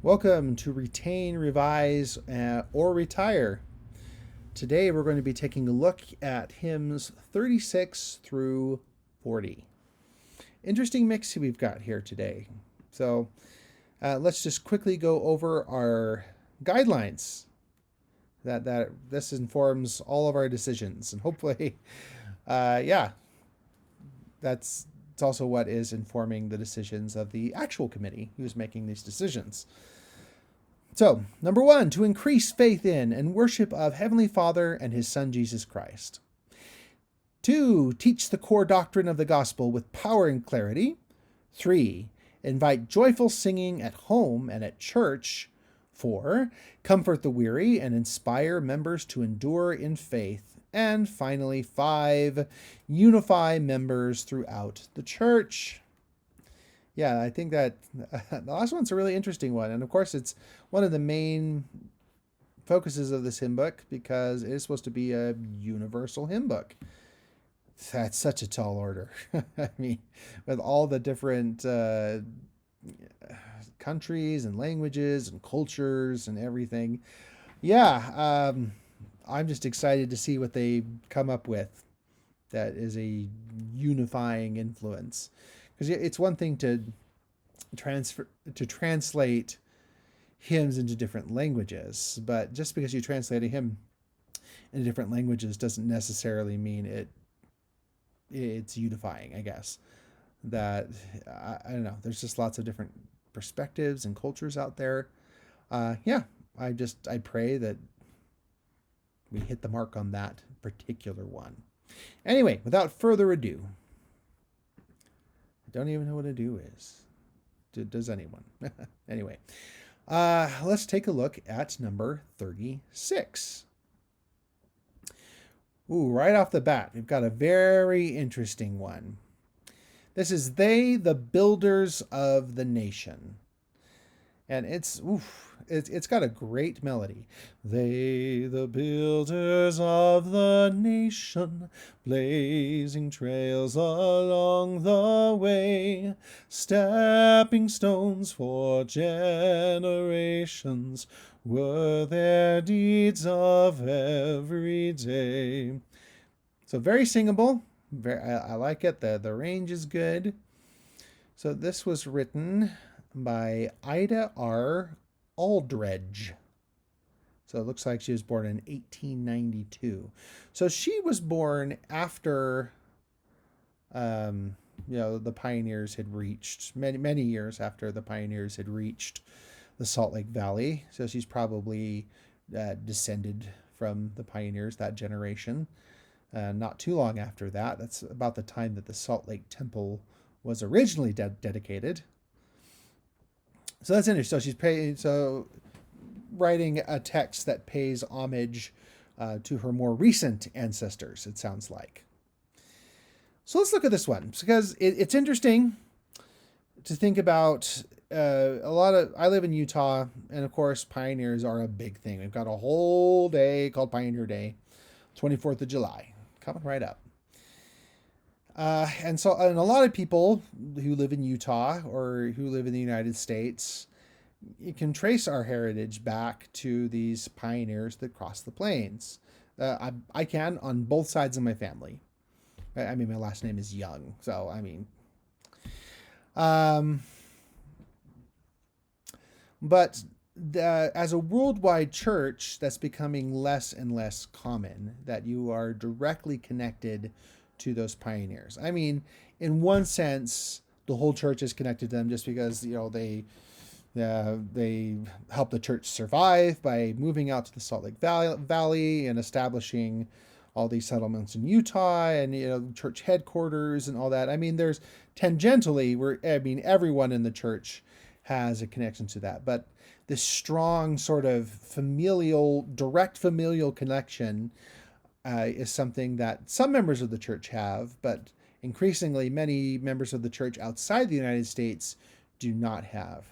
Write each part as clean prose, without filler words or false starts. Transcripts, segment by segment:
Welcome to Retain, Revise, or Retire. Today we're going to be taking a look at hymns 36 through 40. Interesting mix we've got here today. So let's just quickly go over our guidelines. That this informs all of our decisions, and hopefully, yeah, that's it's also what is informing the decisions of the actual committee who's making these decisions. So, number one, to increase faith in and worship of Heavenly Father and His Son Jesus Christ. Two, teach the core doctrine of the gospel with power and clarity. Three, invite joyful singing at home and at church. Four, comfort the weary and inspire members to endure in faith. And finally, five, unify members throughout the church. Yeah, I think that the last one's a really interesting one. And of course, it's one of the main focuses of this hymn book because it is supposed to be a universal hymn book. That's such a tall order. I mean, with all the different countries and languages and cultures and everything. Yeah, I'm just excited to see what they come up with that is a unifying influence. Because it's one thing to translate hymns into different languages, but just because you translate a hymn into different languages doesn't necessarily mean it's unifying. I guess that I don't know. There's just lots of different perspectives and cultures out there. Yeah, I pray that we hit the mark on that particular one. Anyway, without further ado. I don't even know what a do is. Does anyone? Anyway, let's take a look at number 36. Ooh, right off the bat, we've got a very interesting one. This is They, the Builders of the Nation. And it's got a great melody. They, the builders of the nation, blazing trails along the way, stepping stones for generations, were their deeds of every day. So very singable. I like it. The range is good. So this was written by Ida R. Aldridge. So it looks like she was born in 1892. So she was born after, the pioneers had reached, many years after the pioneers had reached the Salt Lake Valley. So she's probably descended from the pioneers, that generation. Not too long after that. That's about the time that the Salt Lake Temple was originally dedicated. So that's interesting. So writing a text that pays homage to her more recent ancestors, it sounds like. So let's look at this one because it's interesting to think about. I live in Utah, and of course, pioneers are a big thing. We've got a whole day called Pioneer Day, 24th of July, coming right up. And a lot of people who live in Utah or who live in the United States, you can trace our heritage back to these pioneers that crossed the plains. I can on both sides of my family. I mean, my last name is Young, so I mean, but as a worldwide church, that's becoming less and less common that you are directly connected to those pioneers. I mean, in one sense, the whole church is connected to them just because they helped the church survive by moving out to the Salt Lake Valley and establishing all these settlements in Utah and church headquarters and all that. I mean, there's tangentially everyone in the church has a connection to that, but this strong sort of direct familial connection is something that some members of the church have, but increasingly many members of the church outside the United States do not have.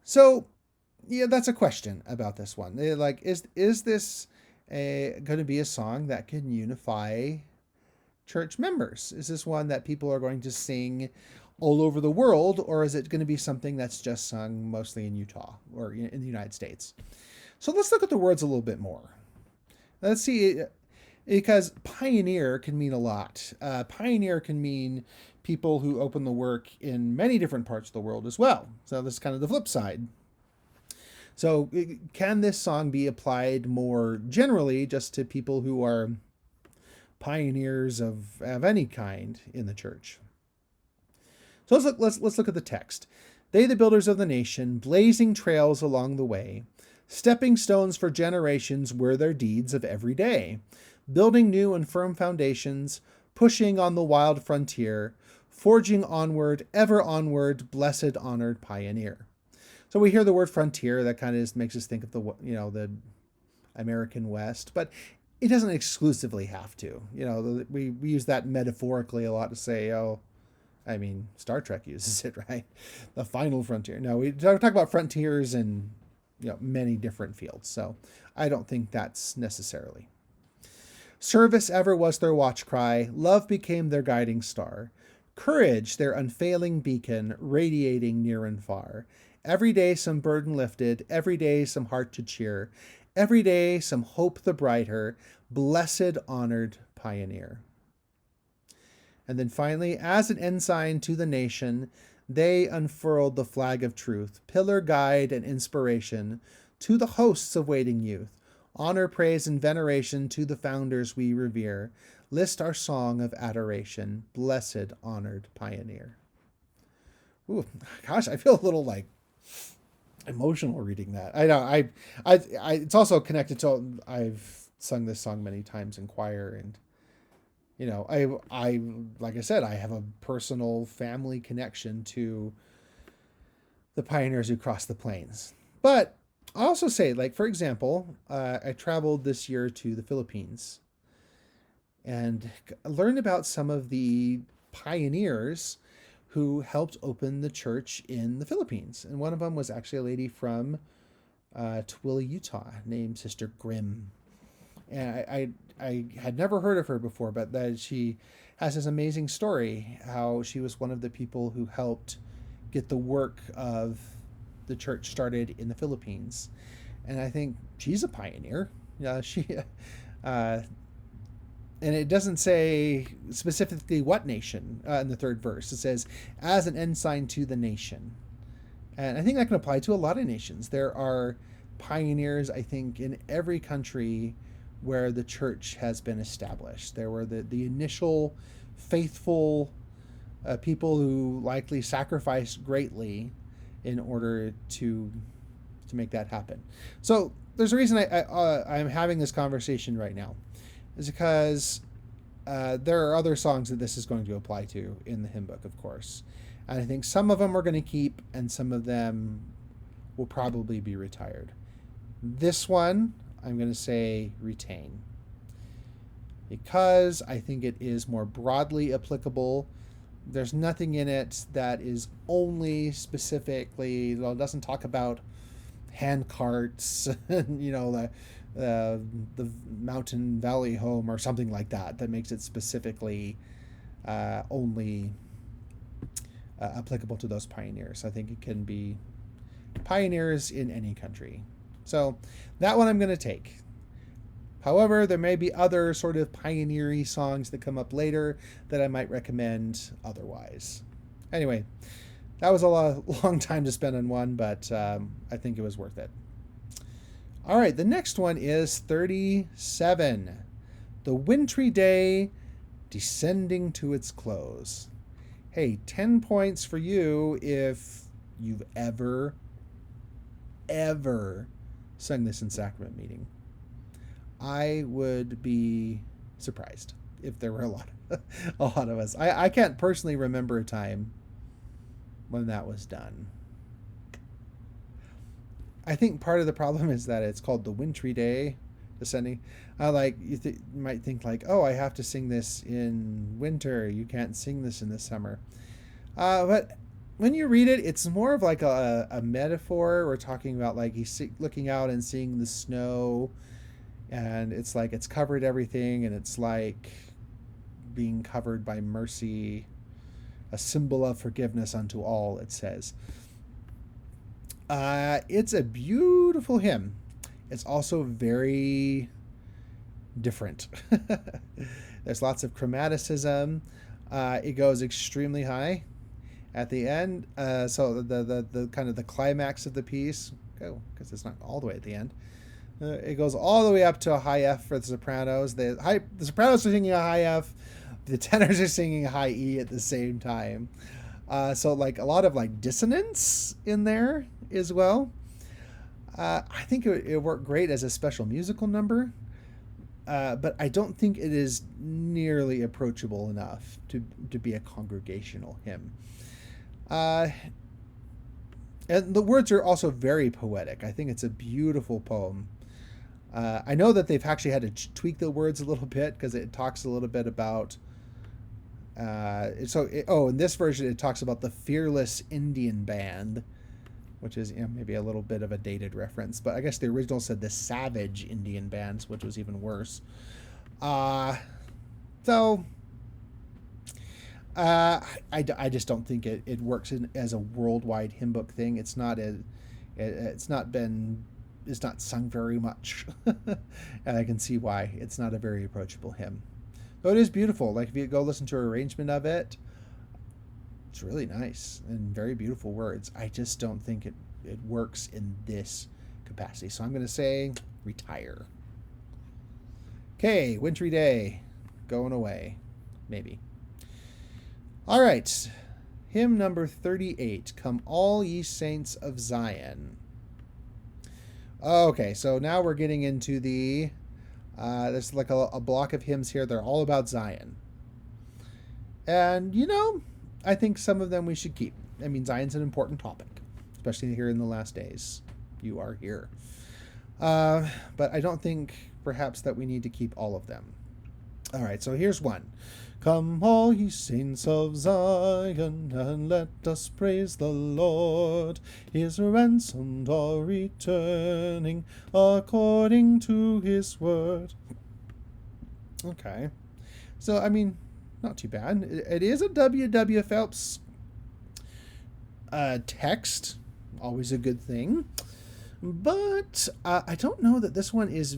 So, yeah, that's a question about this one. Like, is this going to be a song that can unify church members? Is this one that people are going to sing all over the world, or is it going to be something that's just sung mostly in Utah or in the United States? So let's look at the words a little bit more. Let's see, because pioneer can mean a lot. Pioneer can mean people who open the work in many different parts of the world as well. So this is kind of the flip side. So can this song be applied more generally just to people who are pioneers of any kind in the church? So let's look at the text. They, the builders of the nation, blazing trails along the way, stepping stones for generations were their deeds of every day, building new and firm foundations, pushing on the wild frontier, forging onward, ever onward, blessed, honored pioneer. So we hear the word frontier, that kind of makes us think of the American West, but it doesn't exclusively have to. We use that metaphorically a lot to say, Star Trek uses it, right? The final frontier. No, we talk about frontiers in many different fields. So I don't think that's necessarily. Service ever was their watch cry. Love became their guiding star. Courage their unfailing beacon, radiating near and far. Every day some burden lifted, every day some heart to cheer, every day some hope the brighter, blessed, honored pioneer. And then finally, as an ensign to the nation, they unfurled the flag of truth, pillar, guide, and inspiration to the hosts of waiting youth. Honor, praise, and veneration to the founders we revere. List our song of adoration, blessed, honored pioneer. Ooh, gosh, I feel a little emotional reading that. I know. It's also connected to, I've sung this song many times in choir, and I like I said, I have a personal family connection to the pioneers who crossed the plains. But I also say, for example, I traveled this year to the Philippines and learned about some of the pioneers who helped open the church in the Philippines. And one of them was actually a lady from Tooele, Utah, named Sister Grimm. And I had never heard of her before, but that she has this amazing story, how she was one of the people who helped get the work of the church started in the Philippines. And I think she's a pioneer. And it doesn't say specifically what nation in the third verse. It says, as an ensign to the nation. And I think that can apply to a lot of nations. There are pioneers, I think, in every country where the church has been established. There were the initial faithful people who likely sacrificed greatly in order to make that happen. So there's a reason I'm having this conversation right now, is because there are other songs that this is going to apply to in the hymn book, of course. And I think some of them we're going to keep, and some of them will probably be retired. This one, I'm going to say retain, because I think it is more broadly applicable. There's nothing in it that is only specifically, well, it doesn't talk about hand carts, the mountain valley home or something like that makes it specifically only applicable to those pioneers. I think it can be pioneers in any country. So that one I'm going to take. However, there may be other sort of pioneer-y songs that come up later that I might recommend otherwise. Anyway, that was a long time to spend on one, but I think it was worth it. All right, the next one is 37. The wintry day descending to its close. Hey, 10 points for you if you've ever sung this in sacrament meeting. I would be surprised if there were a lot of us. I can't personally remember a time when that was done. I think part of the problem is that it's called the wintry day descending. You might think oh, I have to sing this in winter. You can't sing this in the summer. But when you read it, it's more of a metaphor. We're talking about he's looking out and seeing the snow, and it's it's covered everything, and it's like being covered by mercy. a symbol of forgiveness unto all, it says. It's a beautiful hymn. It's also very different. There's lots of chromaticism. It goes extremely high at the end. So the kind of the climax of the piece, because it's not all the way at the end. It goes all the way up to a high F for the sopranos. The sopranos are singing a high F. The tenors are singing a high E at the same time. So like a lot of like dissonance in there as well. I think it worked great as a special musical number. But I don't think it is nearly approachable enough to be a congregational hymn. And the words are also very poetic. I think it's a beautiful poem. I know that they've actually had to tweak the words a little bit because it talks a little bit about. In this version, it talks about the fearless Indian band, which is maybe a little bit of a dated reference. But I guess the original said the savage Indian bands, which was even worse. I just don't think it works as a worldwide hymn book thing. It's not sung very much. And I can see why. It's not a very approachable hymn. Though it is beautiful. Like if you go listen to an arrangement of it, it's really nice and very beautiful words. I just don't think it works in this capacity. So I'm going to say retire. Okay, wintry day. Going away. Maybe. All right. Hymn number 38. Come all ye saints of Zion. Okay, so now we're getting into the... there's like a block of hymns here. They're all about Zion. And, I think some of them we should keep. I mean, Zion's an important topic, especially here in the last days. You are here. But I don't think perhaps that we need to keep all of them. All right, so here's one. Come all ye saints of Zion, and let us praise the Lord. His ransomed are returning according to his word. Okay. So, I mean, not too bad. It is a W.W. Phelps text. Always a good thing. But I don't know that this one is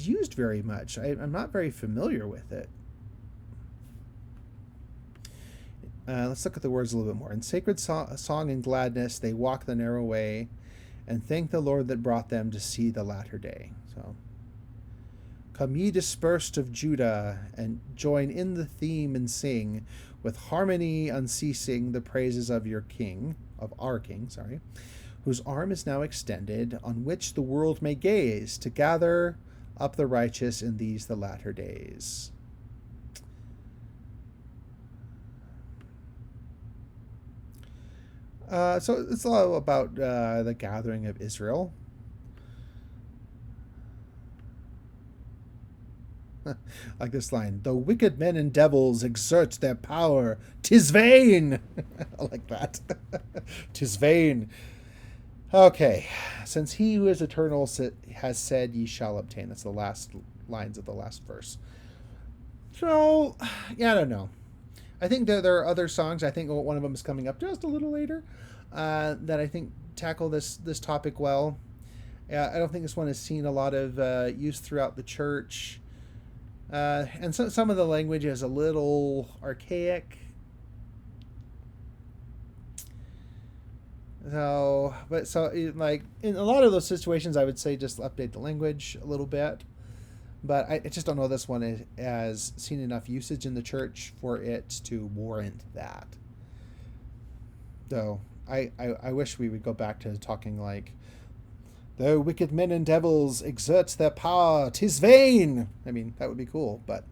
used very much. I'm not very familiar with it. Let's look at the words a little bit more. In sacred song and gladness, they walk the narrow way and thank the Lord that brought them to see the latter day. So, come ye dispersed of Judah and join in the theme and sing with harmony unceasing the praises of our King, whose arm is now extended, on which the world may gaze to gather up the righteous in these the latter days. So it's a lot about the gathering of Israel. Like this line, though wicked men and devils exert their power, 'tis vain. I like that. 'Tis vain. Okay, since he who is eternal has said, ye shall obtain. That's the last lines of the last verse. So, yeah, I don't know. I think that there are other songs. I think one of them is coming up just a little later that I think tackle this topic well. I don't think this one has seen a lot of use throughout the church. And so some of the language is a little archaic. So like in a lot of those situations, I would say just update the language a little bit. But I just don't know this one has seen enough usage in the church for it to warrant that. So I wish we would go back to talking like, though wicked men and devils exert their power, 'tis vain. I mean, that would be cool, but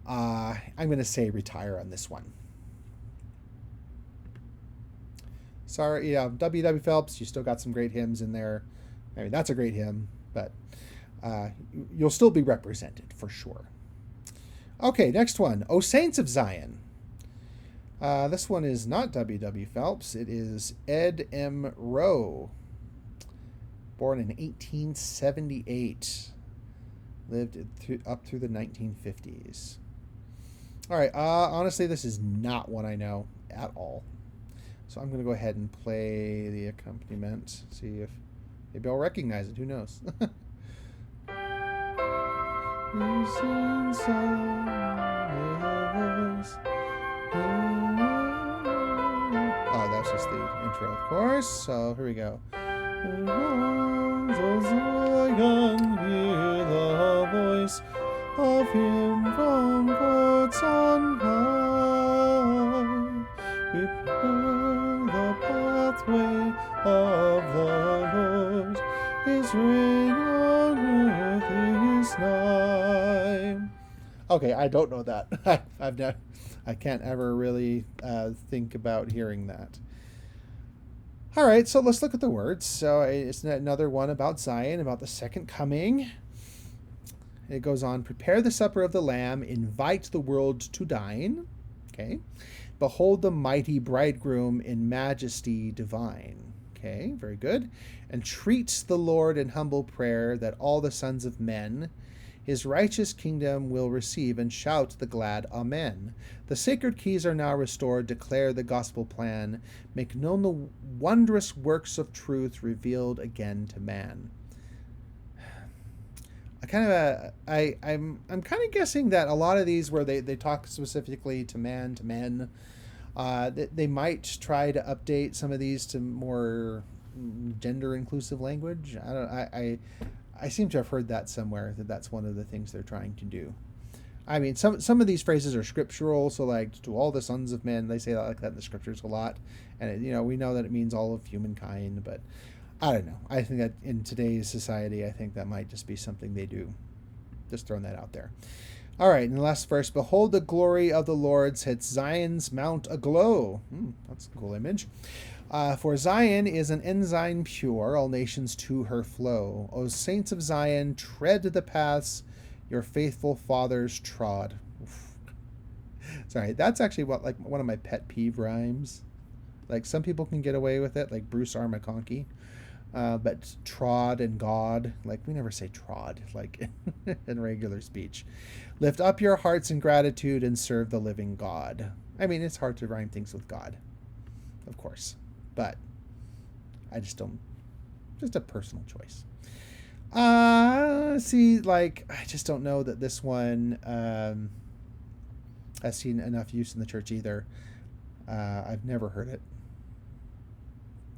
I'm going to say retire on this one. Sorry, W.W. Phelps, you still got some great hymns in there. I mean, that's a great hymn, but you'll still be represented for sure. Okay, next one. O Saints of Zion. This one is not W.W. Phelps. It is Ed M. Rowe. Born in 1878. Lived up through the 1950s. All right. Honestly, this is not one I know at all. So I'm going to go ahead and play the accompaniment. See if maybe I'll recognize it. Who knows? Oh, that's just the intro, of course. So here we go. Zion, hear the voice of him from ports on high. Prepare the pathway of the Lord. His reign on earth is nigh. Okay, I don't know that. I can't ever really think about hearing that. All right, so let's look at the words. So it's another one about Zion, about the second coming. It goes on, prepare the supper of the Lamb, invite the world to dine. Okay. Behold the mighty bridegroom in majesty divine. Okay, very good. Entreat the Lord in humble prayer that all the sons of men his righteous kingdom will receive and shout the glad Amen. The sacred keys are now restored, declare the gospel plan, make known the wondrous works of truth revealed again to man. I'm kind of guessing that a lot of these where they talk specifically to men, they might try to update some of these to more gender inclusive language. I seem to have heard that somewhere, that's one of the things they're trying to do. I mean, some of these phrases are scriptural, so like to all the sons of men, they say that like that in the scriptures a lot, and we know that it means all of humankind, but I don't know. I think that in today's society, I think that might just be something they do. Just throwing that out there. All right, in the last verse, behold the glory of the Lord sets Zion's mount aglow. That's a cool image. For Zion is an ensign pure, all nations to her flow. O saints of Zion, tread the paths your faithful fathers trod. Oof. Sorry, that's actually one of my pet peeve rhymes. Like some people can get away with it, like Bruce R. McConkie. But trod and God, like we never say trod, like in regular speech. Lift up your hearts in gratitude and serve the living God. I mean, it's hard to rhyme things with God, of course. But I just don't, just a personal choice. See, like, I just don't know that this one has seen enough use in the church either. I've never heard it.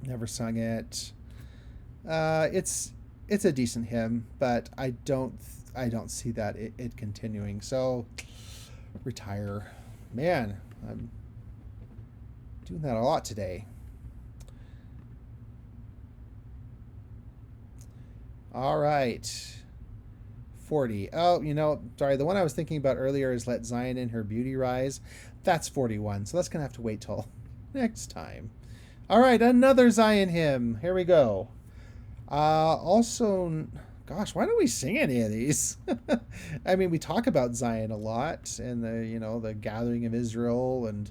Never sung it. It's a decent hymn, but I don't see that it continuing. So retire. Man, I'm doing that a lot today. All right. 40. Oh, sorry. The one I was thinking about earlier is Let Zion in Her Beauty Rise. That's 41. So that's going to have to wait till next time. All right. Another Zion hymn. Here we go. Also, gosh, why don't we sing any of these? I mean, we talk about Zion a lot and the gathering of Israel and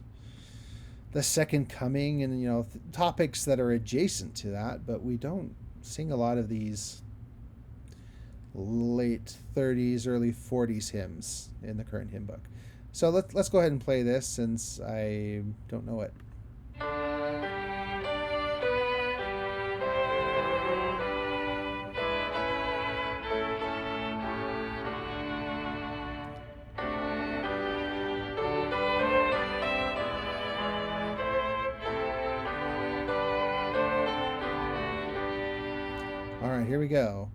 the second coming and, topics that are adjacent to that, but we don't sing a lot of these late 30s, early 40s hymns in the current hymn book. So let's go ahead and play this since I don't know it. All right, here we go.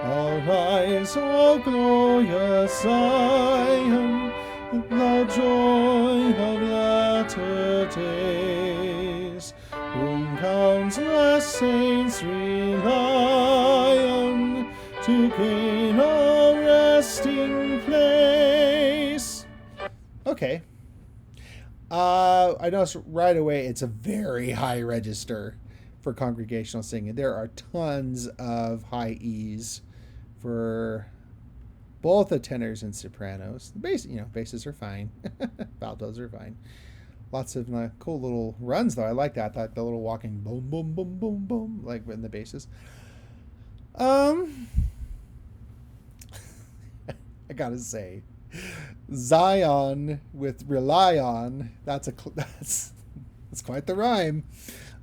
Arise, O glorious Zion, the joy of latter days, whom countless saints rely on to gain a resting place. Okay. I noticed right away it's a very high register for congregational singing. There are tons of high E's for both the tenors and sopranos. The bass, basses are fine. Altos are fine. Lots of cool little runs though. I like that. The little walking boom, boom, boom, boom, boom, like in the basses. I gotta say, Zion with rely on. That's That's quite the rhyme.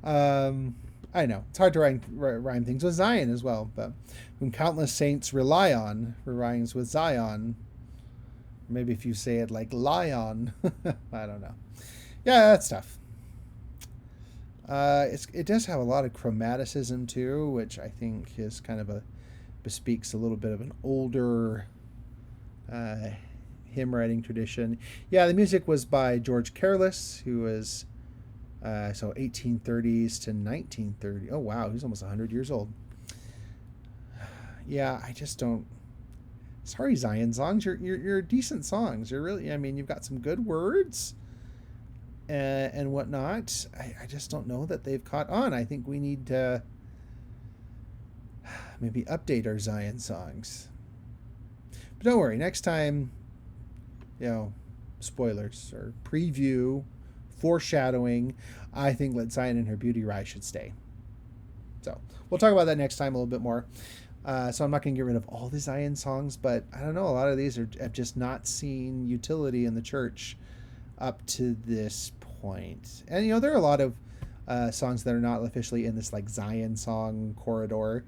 I know it's hard to rhyme things with Zion as well, but whom countless saints rely on rhymes with Zion. Maybe if you say it like lion, I don't know. Yeah, that's tough. It does have a lot of chromaticism too, which I think is kind of bespeaks a little bit of an older hymn writing tradition. Yeah, the music was by George Careless, who was so 1830s to 1930. Oh wow, he's almost 100 years old. Yeah, I just don't. Sorry, Zion songs. You're decent songs. You're really. I mean, you've got some good words and whatnot. I just don't know that they've caught on. I think we need to maybe update our Zion songs. But don't worry. Next time, spoilers or preview, foreshadowing. I think Let Zion and Her Beauty Rise should stay. So we'll talk about that next time a little bit more. So I'm not going to get rid of all the Zion songs, but I don't know. A lot of these have just not seen utility in the church up to this point. And, there are a lot of songs that are not officially in this like Zion song corridor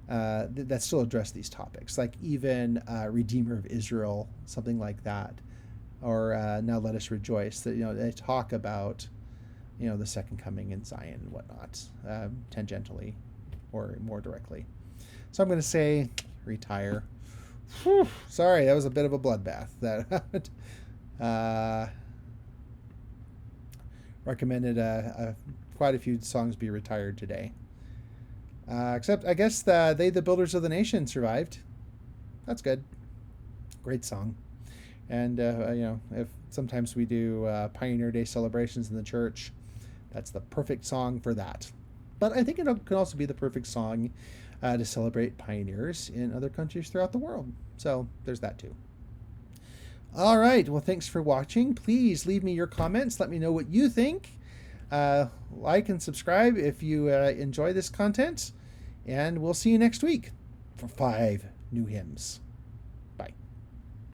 that still address these topics. Like even Redeemer of Israel, something like that. Or Now Let Us Rejoice. That they talk about, the second coming in Zion and whatnot, tangentially or more directly. So I'm going to say retire. Whew, sorry, that was a bit of a bloodbath. That recommended quite a few songs be retired today. Except I guess They the Builders of the Nation survived. That's good. Great song. And if sometimes we do Pioneer Day celebrations in the church, that's the perfect song for that. But I think it can also be the perfect song to celebrate pioneers in other countries throughout the world. So there's that too. All right. Well, thanks for watching. Please leave me your comments. Let me know what you think. Like and subscribe if you enjoy this content. And we'll see you next week for 5 new hymns.